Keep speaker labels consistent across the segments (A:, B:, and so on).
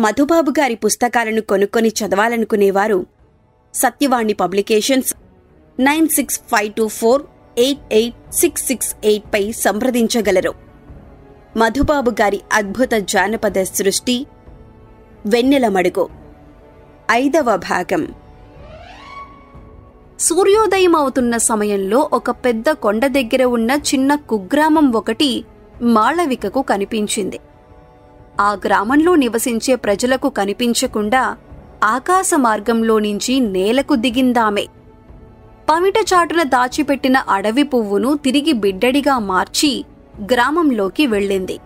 A: మధుబాబు గారి పుస్తకాలను కొనుక్కొని చదవాలనుకునేవారు సత్యవాణి పబ్లికేషన్స్ 9652488668 పై సంప్రదించగలరు. మధుబాబు గారి అద్భుత జానపద సృష్టి వెన్నెల మడుగు 5వ భాగం. సూర్యోదయం అవుతున్న సమయంలో ఒక పెద్ద కొండ దగ్గర ఉన్న చిన్న కుగ్రామం ఒకటి మాళవికకు కనిపించింది. ఆ గ్రామంలో నివసించే ప్రజలకు కనిపించకుండా ఆకాశ మార్గంలో నుంచి నేలకు దిగిందామె. పమిట చాటున దాచిపెట్టిన అడవి పువ్వును తిరిగి బిడ్డడిగా మార్చి గ్రామంలోకి వెళ్ళింది.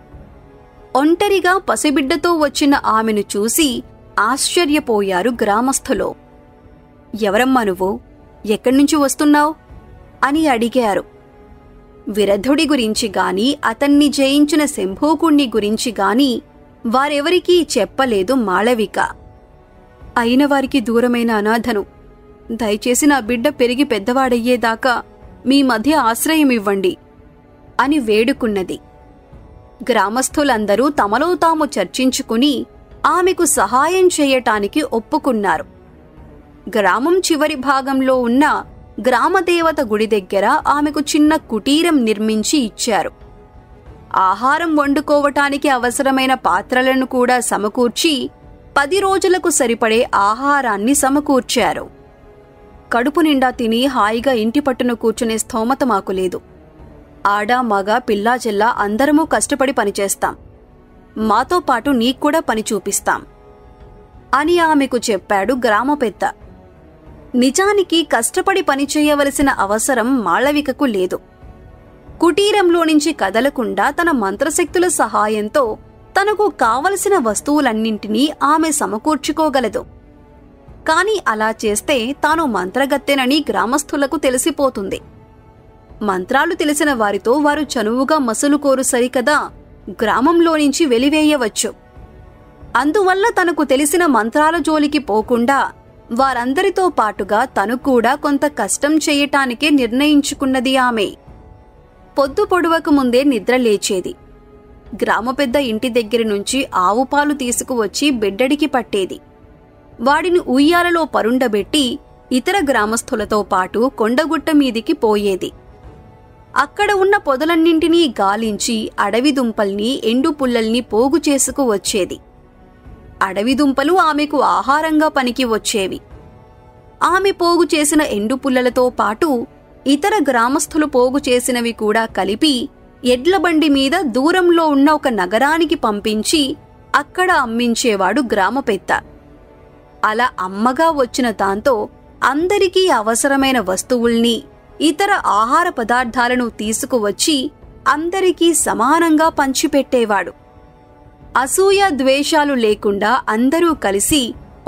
A: ఒంటరిగా పసిబిడ్డతో వచ్చిన ఆమెను చూసి ఆశ్చర్యపోయారు గ్రామస్థులు. ఎవరమ్మా నువ్వు? ఎక్కడ్నుంచి వస్తున్నావు అని అడిగారు. విరధుడి గురించి గాని అతన్ని జయించిన శంభూకుణ్ణి గురించి గాని వారెవరికీ చెప్పలేదు మాళవిక. అయిన వారికి దూరమైన అనాథను. దయచేసి నా బిడ్డ పెరిగి పెద్దవాడయ్యేదాకా మీ మధ్య ఆశ్రయమివ్వండి అని వేడుకున్నది. గ్రామస్థులందరూ తమలో తాము చర్చించుకుని ఆమెకు సహాయం చేయటానికి ఒప్పుకున్నారు. గ్రామం చివరి భాగంలో ఉన్న గ్రామదేవత గుడి దగ్గర ఆమెకు చిన్న కుటీరం నిర్మించి ఇచ్చారు. ఆహారం వండుకోవటానికి అవసరమైన పాత్రలను కూడా సమకూర్చి 10 రోజులకు సరిపడే ఆహారాన్ని సమకూర్చారు. కడుపు నిండా తిని హాయిగా ఇంటి పట్టున కూర్చునే స్థోమత మాకు లేదు. ఆడ మగ పిల్లా చెల్లా అందరమూ కష్టపడి పనిచేస్తాం. మాతో పాటు నీక్కూడా పని చూపిస్తాం అని ఆమెకు చెప్పాడు గ్రామ పెద్ద. నిజానికి కష్టపడి పనిచేయవలసిన అవసరం మాళవికకు లేదు. కుటీరంలో నుంచి కదలకుండా తన మంత్రశక్తుల సహాయంతో తనకు కావలసిన వస్తువులన్నింటినీ ఆమె సమకూర్చుకోగలదు. కాని అలా చేస్తే తాను మంత్రగత్తెనని గ్రామస్థులకు తెలిసిపోతుంది. మంత్రాలు తెలిసిన వారితో వారు చనువుగా మసులుకోరు సరికదా గ్రామంలో నుంచి వెలివేయవచ్చు. అందువల్ల తనకు తెలిసిన మంత్రాల జోలికి పోకుండా వారందరితో పాటుగా తను కూడా కొంత కష్టం చేయటానికే నిర్ణయించుకున్నది ఆమె. పొద్దు పొడువకు ముందే నిద్ర లేచేది. గ్రామ పెద్ద ఇంటి దగ్గర నుంచి ఆవు పాలు తీసుకువచ్చి బిడ్డడికి పట్టేది. వాడిని ఉయ్యాలలో పరుండబెట్టి ఇతర గ్రామస్థులతో పాటు కొండగుట్ట మీదికి పోయేది. అక్కడ ఉన్న పొదలన్నింటినీ గాలించి అడవి దుంపల్ని ఎండు పుల్లల్ని పోగు చేసుకు వచ్చేది. అడవి దుంపలు ఆమెకు ఆహారంగా పనికి వచ్చేవి. ఆమె పోగు చేసిన ఎండు పుల్లలతో పాటు ఇతర గ్రామస్థులు పోగు చేసినవి కూడా కలిపి ఎడ్లబండి మీద దూరంలో ఉన్న ఒక నగరానికి పంపించి అక్కడ అమ్మించేవాడు గ్రామ పెద్ద. అలా అమ్మగా వచ్చిన దాంతో అందరికీ అవసరమైన వస్తువుల్ని ఇతర ఆహార పదార్థాలను తీసుకువచ్చి అందరికీ సమానంగా పంచిపెట్టేవాడు. అసూయ ద్వేషాలు లేకుండా అందరూ కలిసి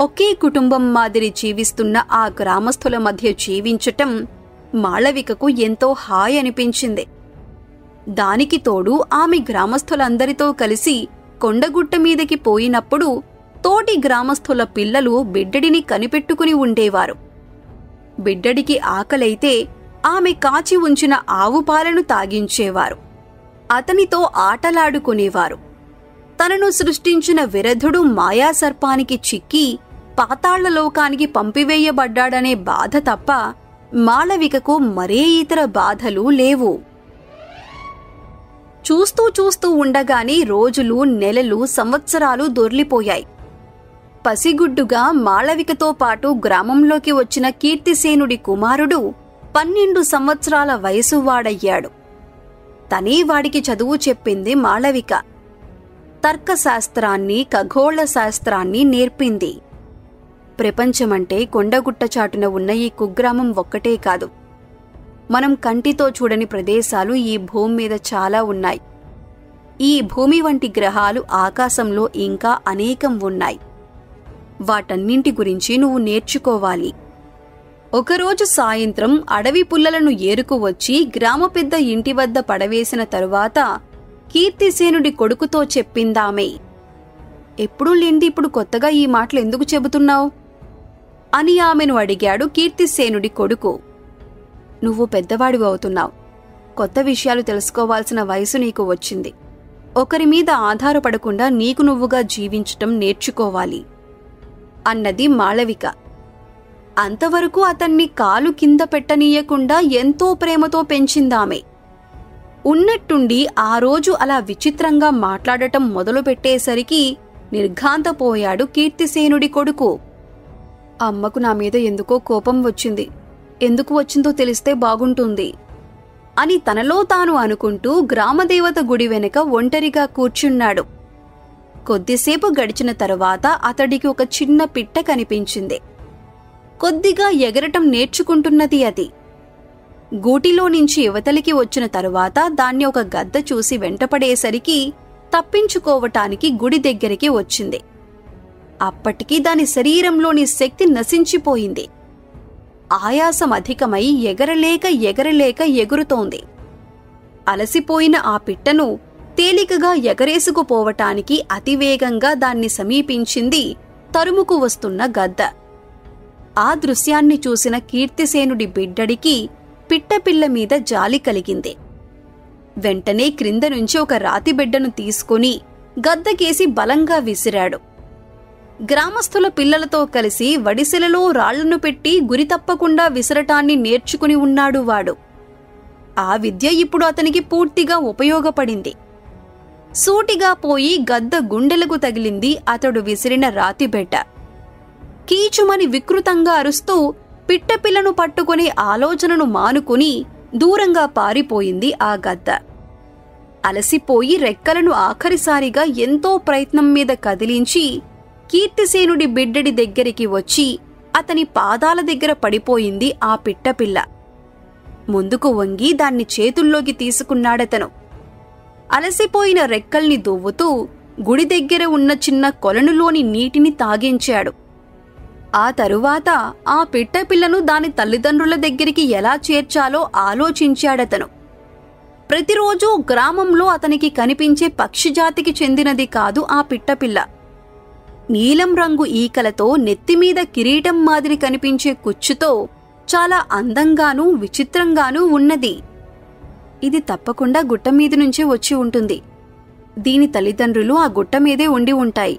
A: ఒకే కుటుంబం మాదిరి జీవిస్తున్న ఆ గ్రామస్థుల మధ్య జీవించటం మాళవికకు ఎంతో హాయి అనిపించింది. దానికి తోడు ఆమె గ్రామస్థులందరితో కలిసి కొండగుట్ట మీదకి పోయినప్పుడు తోటి గ్రామస్థుల పిల్లలు బిడ్డడిని కనిపెట్టుకుని ఉండేవారు. బిడ్డడికి ఆకలైతే ఆమె కాచి ఉంచిన ఆవు పాలను తాగించేవారు. అతనితో ఆటలాడుకునేవారు. తనను సృష్టించిన విరధుడు మాయాసర్పానికి చిక్కి పాతాళలోకానికి పంపివేయబడ్డాడనే బాధ తప్ప మాళవికకు మరే ఇతర బాధలు లేవు. చూస్తూ చూస్తూ ఉండగానే రోజులు, నెలలు, సంవత్సరాలు దొర్లిపోయాయి. పసిగుడ్డుగా మాళవికతో పాటు గ్రామంలోకి వచ్చిన కీర్తిసేనుడి కుమారుడు 12 సంవత్సరాల వయసువాడయ్యాడు. తనే వాడికి చదువు చెప్పింది మాళవిక. తర్కశాస్త్రాన్ని, ఖగోళ శాస్త్రాన్ని నేర్పింది. ప్రపంచమంటే కొండగుట్ట చాటున ఉన్న ఈ కుగ్రామం ఒక్కటే కాదు. మనం కంటితో చూడని ప్రదేశాలు ఈ భూమి మీద చాలా ఉన్నాయి. ఈ భూమి వంటి గ్రహాలు ఆకాశంలో ఇంకా అనేకం ఉన్నాయి. వాటన్నింటి గురించి నువ్వు నేర్చుకోవాలి. ఒకరోజు సాయంత్రం అడవి పుల్లలను ఏరుకువచ్చి గ్రామ పెద్ద ఇంటి వద్ద పడవేసిన తరువాత కీర్తిసేనుడి కొడుకుతో చెప్పిందామె. ఎప్పుడూ లేంది ఇప్పుడు కొత్తగా ఈ మాటలు ఎందుకు చెబుతున్నావు అని ఆమెను అడిగాడు కీర్తిసేనుడి కొడుకు. నువ్వు పెద్దవాడివి అవుతున్నావు. కొత్త విషయాలు తెలుసుకోవాల్సిన వయసు నీకు వచ్చింది. ఒకరి మీద ఆధారపడకుండా నీకు నువ్వుగా జీవించటం నేర్చుకోవాలి అన్నది మాళవిక. అంతవరకు అతన్ని కాలు కింద పెట్టనీయకుండా ఎంతో ప్రేమతో పెంచిందామె. ఉన్నట్టుండి ఆ రోజు అలా విచిత్రంగా మాట్లాడటం మొదలుపెట్టేసరికి నిర్ఘాంతపోయాడు కీర్తిసేనుడి కొడుకు. అమ్మకు నా మీద ఎందుకో కోపం వచ్చింది, ఎందుకు వచ్చిందో తెలిస్తే బాగుంటుంది అని తనలో తాను అనుకుంటూ గ్రామదేవత గుడి వెనుక ఒంటరిగా కూర్చున్నాడు. కొద్దిసేపు గడిచిన తరువాత అతడికి ఒక చిన్న పిట్ట కనిపించింది. కొద్దిగా ఎగరటం నేర్చుకుంటున్నది అది. గూటిలో నుంచి యువతలికి వచ్చిన తరువాత దాన్ని ఒక గద్ద చూసి వెంటపడేసరికి తప్పించుకోవటానికి గుడి దగ్గరికి వచ్చింది. అప్పటికి దాని శరీరంలోని శక్తి నశించిపోయింది. ఆయాసం అధికమై ఎగరలేక ఎగురుతోంది. అలసిపోయిన ఆ పిట్టను తేలికగా ఎగరేసుకుపోవటానికి అతివేగంగా దాన్ని సమీపించింది తరుముకు వస్తున్న గద్ద. ఆ దృశ్యాన్ని చూసిన కీర్తిసేనుడి బిడ్డడికి పిట్టపిల్ల మీద జాలి కలిగింది. వెంటనే క్రింద నుంచి ఒక రాతిబిడ్డను తీసుకుని గద్దకేసి బలంగా విసిరాడు. గ్రామస్థుల పిల్లలతో కలిసి వడిసెలలో రాళ్లను పెట్టి గురి తప్పకుండా విసరటాన్ని నేర్చుకుని ఉన్నాడు వాడు. ఆ విద్య ఇప్పుడు అతనికి పూర్తిగా ఉపయోగపడింది. సూటిగా పోయి గద్ద గుండెలకు తగిలింది అతడు విసిరిన రాతిబిడ్డ. కీచుమని వికృతంగా అరుస్తూ పిట్టపిల్లను పట్టుకునే ఆలోచనను మానుకుని దూరంగా పారిపోయింది ఆ గద్ద. అలసిపోయి రెక్కలను ఆఖరిసారిగా ఎంతో ప్రయత్నం మీద కదిలించి కీర్తిసేనుడి బిడ్డడి దగ్గరికి వచ్చి అతని పాదాల దగ్గర పడిపోయింది ఆ పిట్టపిల్ల. ముందుకు వంగి దాన్ని చేతుల్లోకి తీసుకున్నాడతను. అలసిపోయిన రెక్కల్ని దువ్వుతూ గుడి దగ్గర ఉన్న చిన్న కొలనులోని నీటిని తాగించాడు. ఆ తరువాత ఆ పిట్టపిల్లను దాని తల్లిదండ్రుల దగ్గరికి ఎలా చేర్చాలో ఆలోచించాడతను. ప్రతిరోజూ గ్రామంలో అతనికి కనిపించే పక్షిజాతికి చెందినది కాదు ఆ పిట్టపిల్ల. నీలం రంగు ఈకలతో నెత్తిమీద కిరీటం మాదిరి కనిపించే కుచ్చుతో చాలా అందంగానూ విచిత్రంగానూ ఉన్నది. ఇది తప్పకుండా గుట్టమీద నుంచే వచ్చి ఉంటుంది. దీని తల్లిదండ్రులు ఆ గుట్టమీదే ఉండి ఉంటాయి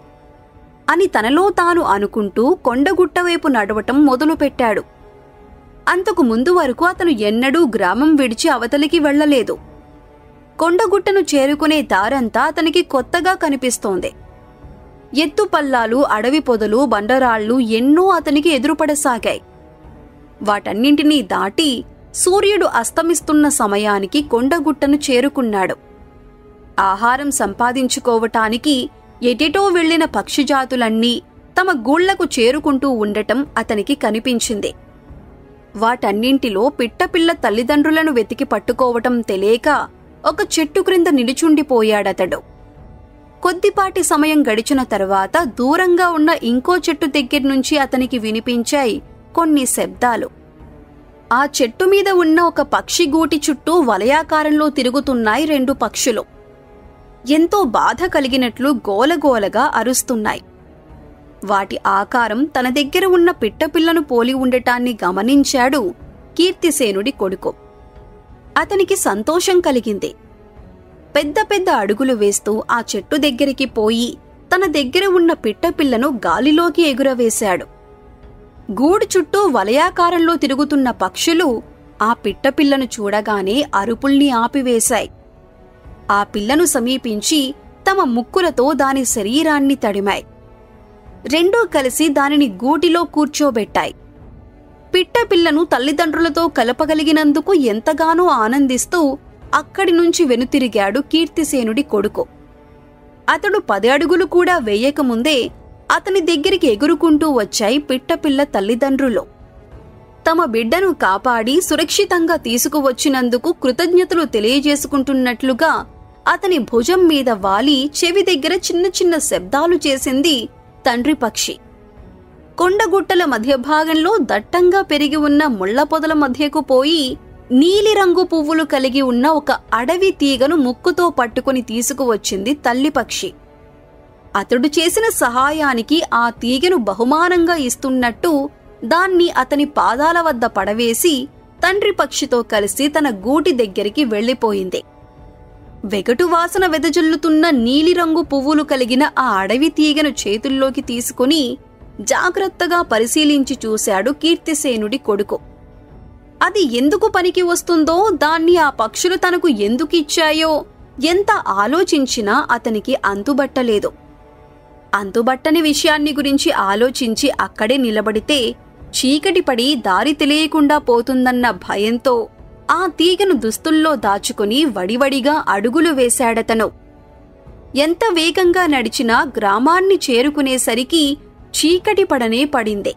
A: అని తనలో తాను అనుకుంటూ కొండగుట్టవైపు నడవటం మొదలుపెట్టాడు. అంతకు ముందు వరకు అతను ఎన్నడూ గ్రామం విడిచి అవతలికి వెళ్లలేదు. కొండగుట్టను చేరుకునే దారంతా అతనికి కొత్తగా కనిపిస్తోంది. ఎత్తుపల్లాలు, అడవి పొదలు, బండరాళ్లు ఎన్నో అతనికి ఎదురుపడసాగాయి. వాటన్నింటినీ దాటి సూర్యుడు అస్తమిస్తున్న సమయానికి కొండగుట్టను చేరుకున్నాడు. ఆహారం సంపాదించుకోవటానికి ఎటెటో వెళ్లిన పక్షిజాతులన్నీ తమ గూళ్లకు చేరుకుంటూ ఉండటం అతనికి కనిపించింది. వాటన్నింటిలో పిట్టపిల్ల తల్లిదండ్రులను వెతికి పట్టుకోవటం తెలియక ఒక చెట్టు క్రింద నిలుచుండిపోయాడతడు. కొద్దిపాటి సమయం గడిచిన తరువాత దూరంగా ఉన్న ఇంకో చెట్టు దగ్గర్నుంచి అతనికి వినిపించాయి కొన్ని శబ్దాలు. ఆ చెట్టు మీద ఉన్న ఒక పక్షి గూటి చుట్టూ వలయాకారంలో తిరుగుతున్నాయి రెండు పక్షులు. ఎంతో బాధ కలిగినట్లు గోలగోలగా అరుస్తున్నాయి. వాటి ఆకారం తన దగ్గర ఉన్న పిట్టపిల్లను పోలి ఉండటాన్ని గమనించాడు కీర్తిసేనుడి కొడుకు. అతనికి సంతోషం కలిగింది. పెద్ద పెద్ద అడుగులు వేస్తూ ఆ చెట్టు దగ్గరికి పోయి తన దగ్గర ఉన్న పిట్టపిల్లను గాలిలోకి ఎగురవేశాడు. గూడు చుట్టూ వలయాకారంలో తిరుగుతున్న పక్షులు ఆ పిట్టపిల్లను చూడగానే అరుపుల్ని ఆపివేశాయి. ఆ పిల్లను సమీపించి తమ ముక్కులతో దాని శరీరాన్ని తడిమాయి. రెండూ కలిసి దానిని గూటిలో కూర్చోబెట్టాయి. పిట్టపిల్లను తల్లిదండ్రులతో కలపగలిగినందుకు ఎంతగానో ఆనందిస్తూ అక్కడి నుంచి వెనుతిరిగాడు కీర్తిసేనుడి కొడుకు. అతడు 10 అడుగులు కూడా వేయకముందే అతని దగ్గరికి ఎగురుకుంటూ వచ్చాయి పిట్టపిల్ల తల్లిదండ్రులు. తమ బిడ్డను కాపాడి సురక్షితంగా తీసుకువచ్చినందుకు కృతజ్ఞతలు తెలియజేసుకుంటున్నట్లుగా అతని భుజం మీద వాలి చెవి దగ్గర చిన్న చిన్న శబ్దాలు చేసింది తండ్రి పక్షి. కొండగుట్టల మధ్య భాగంలో దట్టంగా పెరిగి ఉన్న ముళ్ల పొదల మధ్యకు పోయి నీలిరంగు పువ్వులు కలిగి ఉన్న ఒక అడవి తీగను ముక్కుతో పట్టుకుని తీసుకువచ్చింది తల్లి పక్షి. అతడు చేసిన సహాయానికి ఆ తీగను బహుమానంగా ఇస్తున్నట్టు దాన్ని అతని పాదాల వద్ద పడవేసి తండ్రి పక్షితో కలిసి తన గూటి దగ్గరికి వెళ్లిపోయింది. వెగటు వాసన వెదజల్లుతున్న నీలిరంగు పువ్వులు కలిగిన ఆ అడవి తీగను చేతుల్లోకి తీసుకుని జాగ్రత్తగా పరిశీలించి చూశాడు కీర్తిసేనుడి కొడుకు. అది ఎందుకు పనికి వస్తుందో, దాన్ని ఆ పక్షులు తనకు ఎందుకిచ్చాయో ఎంత ఆలోచించినా అతనికి అంతుబట్టలేదు. అంతుబట్టని విషయాన్ని గురించి ఆలోచించి అక్కడే నిలబడితే చీకటి పడి దారి తెలియకుండా పోతుందన్న భయంతో ఆ తీగను దుస్తుల్లో దాచుకుని వడివడిగా అడుగులు వేశాడతను. ఎంత వేగంగా నడిచినా గ్రామాన్ని చేరుకునేసరికి చీకటి పడనే పడింది.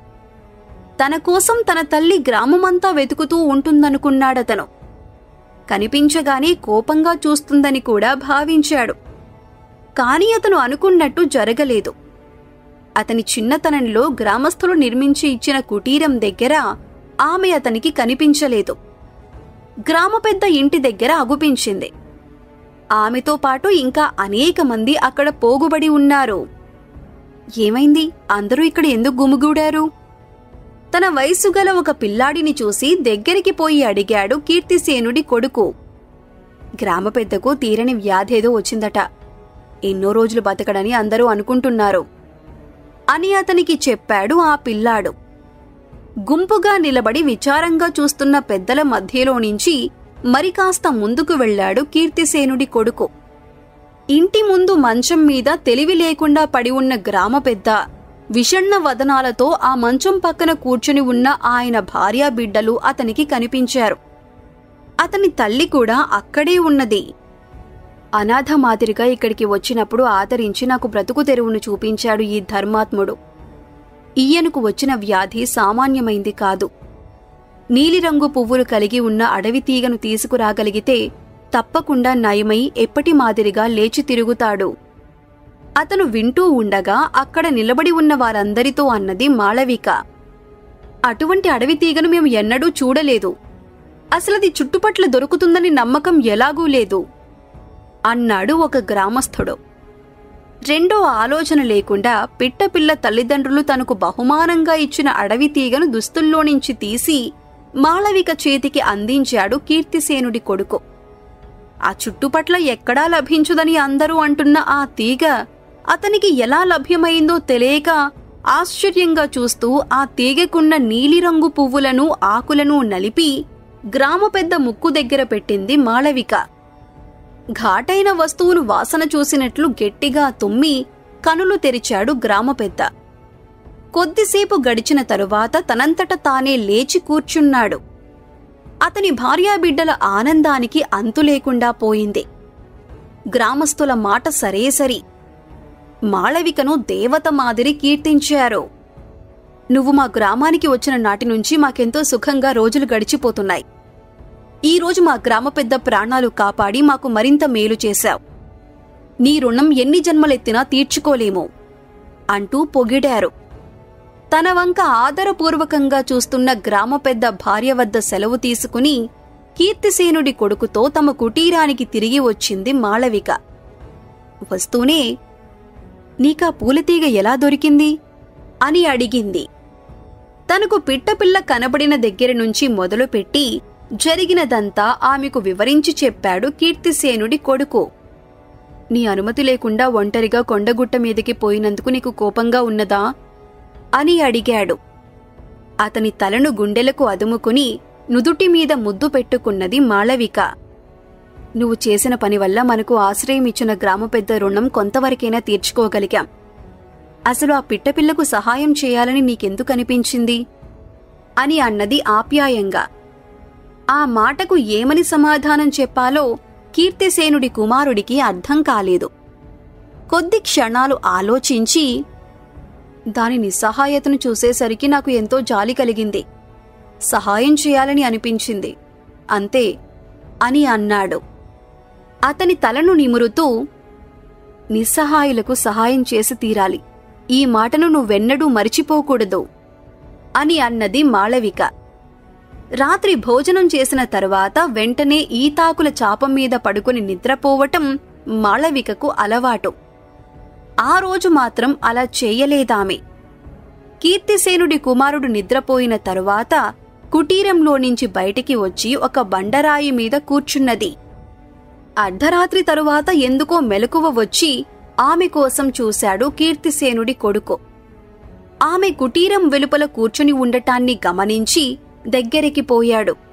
A: తన కోసం తన తల్లి గ్రామమంతా వెతుకుతూ ఉంటుందనుకున్నాడతను. కనిపించగానే కోపంగా చూస్తుందని కూడా భావించాడు. కాని అతను అనుకున్నట్టు జరగలేదు. అతని చిన్నతనంలో గ్రామస్థులు నిర్మించి ఇచ్చిన కుటీరం దగ్గర ఆమె అతనికి కనిపించలేదు. గ్రామ పెద్ద ఇంటి దగ్గర అగుపించింది. ఆమెతో పాటు ఇంకా అనేక మంది అక్కడ పోగుబడి ఉన్నారు. ఏమైంది? అందరూ ఇక్కడ ఎందుకు గుమిగూడారు? తన వయసుగల ఒక పిల్లాడిని చూసి దగ్గరికి పోయి అడిగాడు కీర్తిసేనుడి కొడుకు. గ్రామ పెద్దకు తీరని వ్యాధేదో వచ్చిందట. ఎన్నో రోజులు బతకడని అందరూ అనుకుంటున్నారు అని అతనికి చెప్పాడు ఆ పిల్లాడు. గుంపుగా నిలబడి విచారంగా చూస్తున్న పెద్దల మధ్యలో నుంచి మరి కాస్త ముందుకు వెళ్లాడు కీర్తిసేనుడి కొడుకు. ఇంటి ముందు మంచం మీద తెలివి లేకుండా పడి ఉన్న గ్రామ పెద్ద విషణ్ణ వదనాలతో ఆ మంచం పక్కన కూర్చుని ఉన్న ఆయన భార్యా బిడ్డలు అతనికి కనిపించారు. అతని తల్లి కూడా అక్కడే ఉన్నది. అనాథ మాదిరిగా ఇక్కడికి వచ్చినప్పుడు ఆదరించి నాకు బ్రతుకు తెరువును చూపించాడు ఈ ధర్మాత్ముడు. ఈయనకు వచ్చిన వ్యాధి సామాన్యమైంది కాదు. నీలిరంగు పువ్వులు కలిగి ఉన్న అడవి తీగను తీసుకురాగలిగితే తప్పకుండా నయమై ఎప్పటి మాదిరిగా లేచి తిరుగుతాడు. అతను వింటూ ఉండగా అక్కడ నిలబడి ఉన్న వారందరితో అన్నది మాళవిక. అటువంటి అడవి తీగను మేము ఎన్నడూ చూడలేదు. అసలది చుట్టుపట్ల దొరుకుతుందని నమ్మకం ఎలాగూ లేదు అన్నాడు ఒక గ్రామస్థుడు. రెండో ఆలోచన లేకుండా పిట్టపిల్ల తల్లిదండ్రులు తనకు బహుమానంగా ఇచ్చిన అడవి తీగను దుస్తుల్లోనించి తీసి మాళవిక చేతికి అందించాడు కీర్తిసేనుడి కొడుకు. ఆ చుట్టుపట్ల ఎక్కడా లభించుదని అందరూ అంటున్న ఆ తీగ అతనికి ఎలా లభ్యమైందో తెలియక ఆశ్చర్యంగా చూస్తూ ఆ తీగకున్న నీలిరంగు పువ్వులను ఆకులను నలిపి గ్రామ పెద్ద ముక్కు దగ్గర పెట్టింది మాళవిక. ఘాటైన వస్తువును వాసన చూసినట్లు గట్టిగా తుమ్మి కనులు తెరిచాడు గ్రామ పెద్ద. కొద్దిసేపు గడిచిన తరువాత తనంతట తానే లేచి కూర్చున్నాడు. అతని భార్యాబిడ్డల ఆనందానికి అంతులేకుండా పోయింది. గ్రామస్తుల మాట సరేసరి. మాళవికను దేవత మాదిరి కీర్తించారు. నువ్వు మా గ్రామానికి వచ్చిన నాటి నుంచి మాకెంతో సుఖంగా రోజులు గడిచిపోతున్నాయి. ఈరోజు మా గ్రామ పెద్ద ప్రాణాలు కాపాడి మాకు మరింత మేలు చేశావు. నీ రుణం ఎన్ని జన్మలెత్తినా తీర్చుకోలేము అంటూ పొగిడారు. తన వంక ఆదరపూర్వకంగా చూస్తున్న గ్రామ పెద్ద భార్య వద్ద సెలవు తీసుకుని కీర్తిసేనుడి కొడుకుతో తమ కుటీరానికి తిరిగి వచ్చింది మాళవిక. వస్తూనే, నీకా పూలతీగ ఎలా దొరికింది అని అడిగింది. తనకు పిట్టపిల్ల కనబడిన దగ్గర నుంచి మొదలుపెట్టి జరిగినదంతా ఆమెకు వివరించి చెప్పాడు కీర్తిసేనుడి కొడుకు. నీ అనుమతి లేకుండా ఒంటరిగా కొండగుట్ట మీదకి పోయినందుకు నీకు కోపంగా ఉన్నదా అని అడిగాడు. అతని తలను గుండెలకు అదుముకుని నుదుటి మీద ముద్దు పెట్టుకున్నది మాళవిక. నువ్వు చేసిన పని వల్ల మనకు ఆశ్రయమిచ్చిన గ్రామ పెద్ద రుణం కొంతవరకైనా తీర్చుకోగలిగాం. అసలు ఆ పిట్టపిల్లకు సహాయం చేయాలని నీకెందుకనిపించింది అని అన్నది ఆప్యాయంగా. ఆ మాటకు ఏమని సమాధానం చెప్పాలో కీర్తిసేనుడి కుమారుడికి అర్థం కాలేదు. కొద్ది క్షణాలు ఆలోచించి, దాని నిస్సహాయతను చూసేసరికి నాకు ఎంతో జాలి కలిగింది. సహాయం చేయాలని అనిపించింది, అంతే అని అన్నాడు. అతని తలను నిమురుతూ, నిస్సహాయులకు సహాయం చేసి తీరాలి. ఈ మాటను నువ్వెన్నడూ మరిచిపోకూడదు అని అన్నది మాళవిక. రాత్రి భోజనం చేసిన తరువాత వెంటనే ఈతాకుల చాపం మీద పడుకుని నిద్రపోవటం మాళవికకు అలవాటు. ఆ రోజు మాత్రం అలా చేయలేదామె. కీర్తిసేనుడి కుమారుడు నిద్రపోయిన తరువాత కుటీరంలో నుంచి బయటికి వచ్చి ఒక బండరాయి మీద కూర్చున్నది. అర్ధరాత్రి తరువాత ఎందుకో మెలకువ వచ్చి ఆమె కోసం చూశాడు కీర్తిసేనుడి కొడుకు. ఆమె కుటీరం వెలుపల కూర్చుని ఉండటాన్ని గమనించి దగ్గరికి పోయాడు.